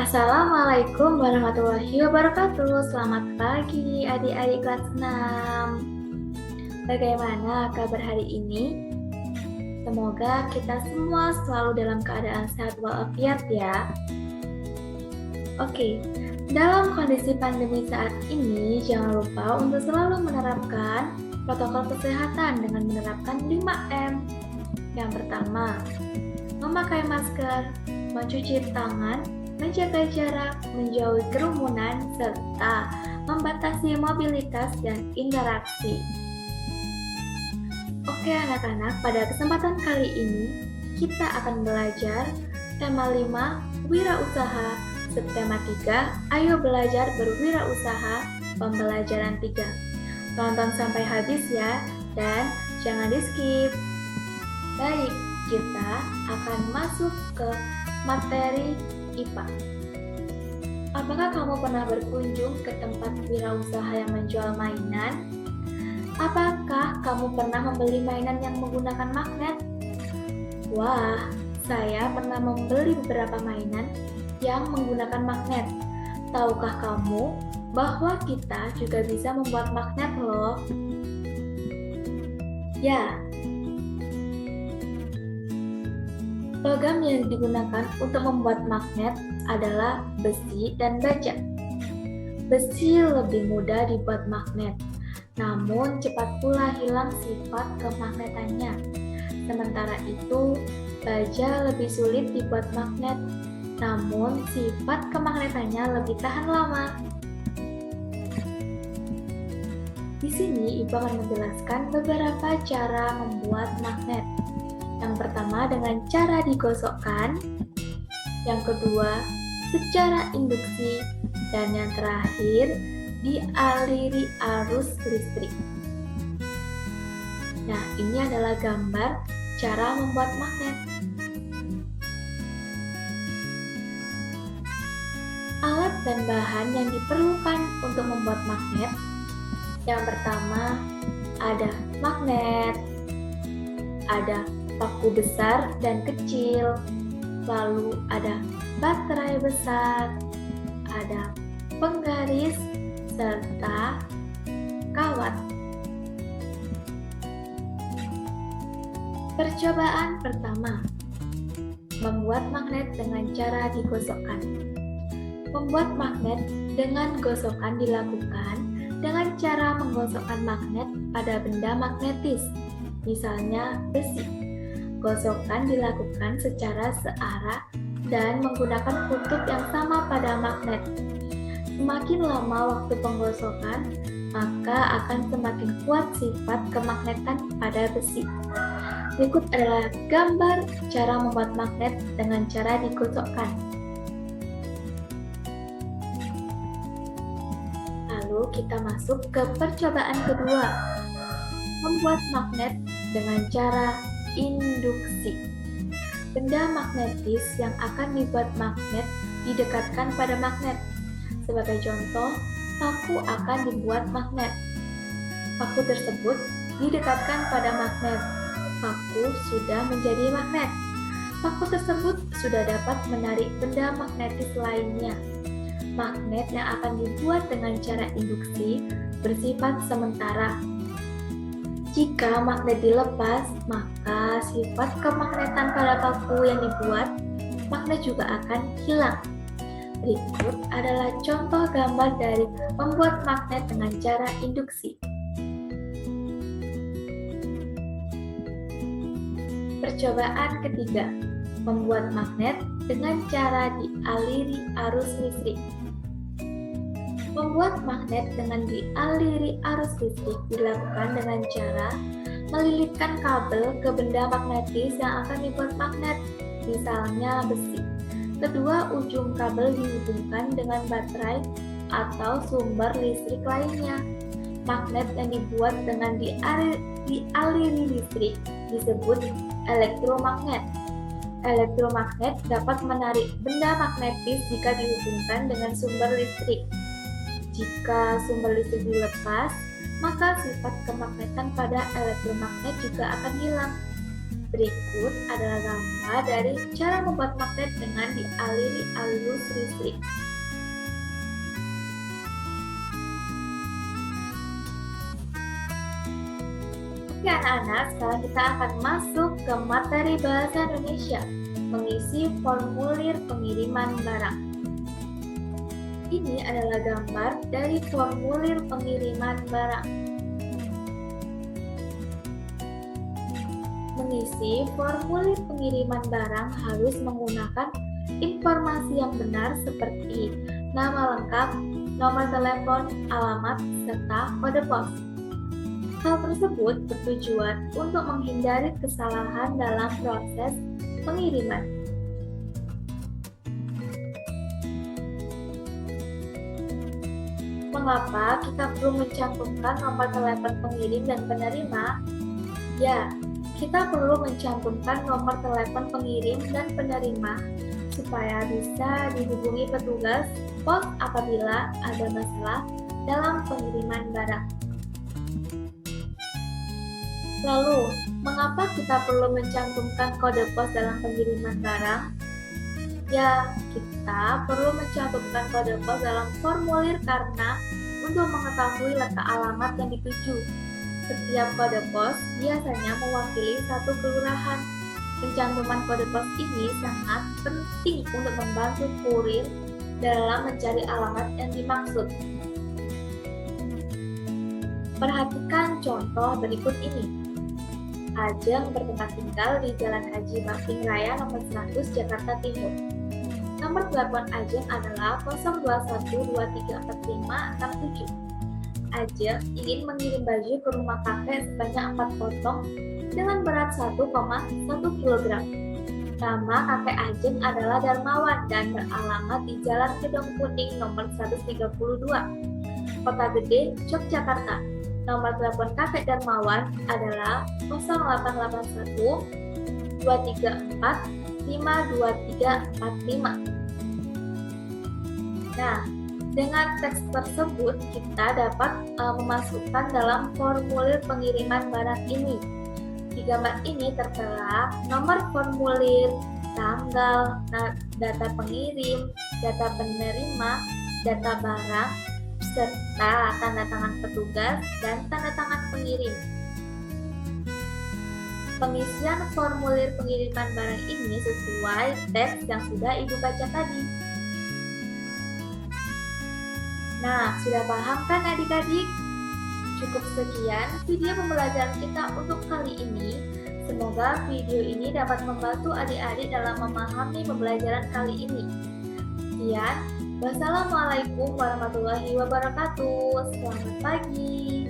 Assalamualaikum warahmatullahi wabarakatuh. Selamat pagi adik-adik kelas 6. Bagaimana kabar hari ini? Semoga kita semua selalu dalam keadaan sehat walafiat ya. Oke, dalam kondisi pandemi saat ini, jangan lupa untuk selalu menerapkan protokol kesehatan dengan menerapkan 5M. Yang pertama, memakai masker, mencuci tangan, menjaga jarak, menjauhi kerumunan, serta membatasi mobilitas dan interaksi. Oke anak-anak, pada kesempatan kali ini kita akan belajar tema 5, wirausaha, subtema 3, ayo belajar berwirausaha, pembelajaran 3. Tonton sampai habis ya, dan jangan di-skip. Baik, kita akan masuk ke materi IPA. Apakah kamu pernah berkunjung ke tempat wirausaha yang menjual mainan? Apakah kamu pernah membeli mainan yang menggunakan magnet? Wah, saya pernah membeli beberapa mainan yang menggunakan magnet. Tahukah kamu bahwa kita juga bisa membuat magnet loh? Ya, logam yang digunakan untuk membuat magnet adalah besi dan baja. Besi lebih mudah dibuat magnet, namun cepat pula hilang sifat kemagnetannya. Sementara itu, baja lebih sulit dibuat magnet, namun sifat kemagnetannya lebih tahan lama. Di sini, Ibu akan menjelaskan beberapa cara membuat magnet. Yang pertama dengan cara digosokkan, yang kedua secara induksi, dan yang terakhir dialiri arus listrik. Nah, ini adalah gambar cara membuat magnet. Alat dan bahan yang diperlukan untuk membuat magnet. Yang pertama ada magnet, ada paku besar dan kecil, lalu ada baterai besar, ada penggaris, serta kawat. Percobaan pertama, membuat magnet dengan cara digosokkan. Membuat magnet dengan gosokan dilakukan dengan cara menggosokkan magnet pada benda magnetis, misalnya besi. Gosokan dilakukan secara searah dan menggunakan kutub yang sama pada magnet. Semakin lama waktu penggosokan, maka akan semakin kuat sifat kemagnetan pada besi. Berikut adalah gambar cara membuat magnet dengan cara digosokkan. Lalu kita masuk ke percobaan kedua, membuat magnet dengan cara induksi. Benda magnetis yang akan dibuat magnet didekatkan pada magnet. Sebagai contoh, paku akan dibuat magnet. Paku tersebut didekatkan pada magnet. Paku sudah menjadi magnet. Paku tersebut sudah dapat menarik benda magnetis lainnya. Magnet yang akan dibuat dengan cara induksi bersifat sementara. Jika magnet dilepas, maka sifat kemagnetan pada paku yang dibuat, magnet juga akan hilang. Berikut adalah contoh gambar dari membuat magnet dengan cara induksi. Percobaan ketiga, membuat magnet dengan cara dialiri arus listrik. Membuat magnet dengan dialiri arus listrik dilakukan dengan cara melilitkan kabel ke benda magnetis yang akan dibuat magnet, misalnya besi. Kedua ujung kabel dihubungkan dengan baterai atau sumber listrik lainnya. Magnet yang dibuat dengan dialiri listrik disebut elektromagnet. Elektromagnet dapat menarik benda magnetis jika dihubungkan dengan sumber listrik. Jika sumber listrik dilepas, maka sifat kemagnetan pada elektromagnet juga akan hilang. Berikut adalah gambar dari cara membuat magnet dengan dialiri arus listrik. Oke anak-anak, sekarang kita akan masuk ke materi bahasa Indonesia, mengisi formulir pengiriman barang. Ini adalah gambar dari formulir pengiriman barang. Mengisi formulir pengiriman barang harus menggunakan informasi yang benar seperti nama lengkap, nomor telepon, alamat, serta kode pos. Hal tersebut bertujuan untuk menghindari kesalahan dalam proses pengiriman. Mengapa kita perlu mencantumkan nomor telepon pengirim dan penerima? Ya, kita perlu mencantumkan nomor telepon pengirim dan penerima supaya bisa dihubungi petugas pos apabila ada masalah dalam pengiriman barang. Lalu, mengapa kita perlu mencantumkan kode pos dalam pengiriman barang? Ya, kita perlu mencantumkan kode pos dalam formulir karena untuk mengetahui letak alamat yang dituju. Setiap kode pos biasanya mewakili satu kelurahan. Pencantuman kode pos ini sangat penting untuk membantu kurir dalam mencari alamat yang dimaksud. Perhatikan contoh berikut ini. Ajeng bertempat tinggal di Jalan Haji Baping Raya nomor 100 Jakarta Timur. Nomor telepon Ajeng adalah 021234567. Ajeng ingin mengirim baju ke rumah kakek sebanyak 4 potong dengan berat 1,1 kg. Nama kakek Ajeng adalah Darmawan dan beralamat di Jalan Gedong Kuning nomor 132, Kota Gede, Yogyakarta. Nomor telepon kakek Darmawan adalah 0881 234 52345. Nah, dengan teks tersebut kita dapat memasukkan dalam formulir pengiriman barang ini. Di gambar ini tertera nomor formulir, tanggal, data pengirim, data penerima, data barang, serta tanda tangan petugas dan tanda tangan pengirim. Pengisian formulir pengiriman barang ini sesuai teks yang sudah Ibu baca tadi. Nah, sudah paham kan adik-adik? Cukup sekian video pembelajaran kita untuk kali ini. Semoga video ini dapat membantu adik-adik dalam memahami pembelajaran kali ini. Sekian. Wassalamualaikum warahmatullahi wabarakatuh. Selamat pagi.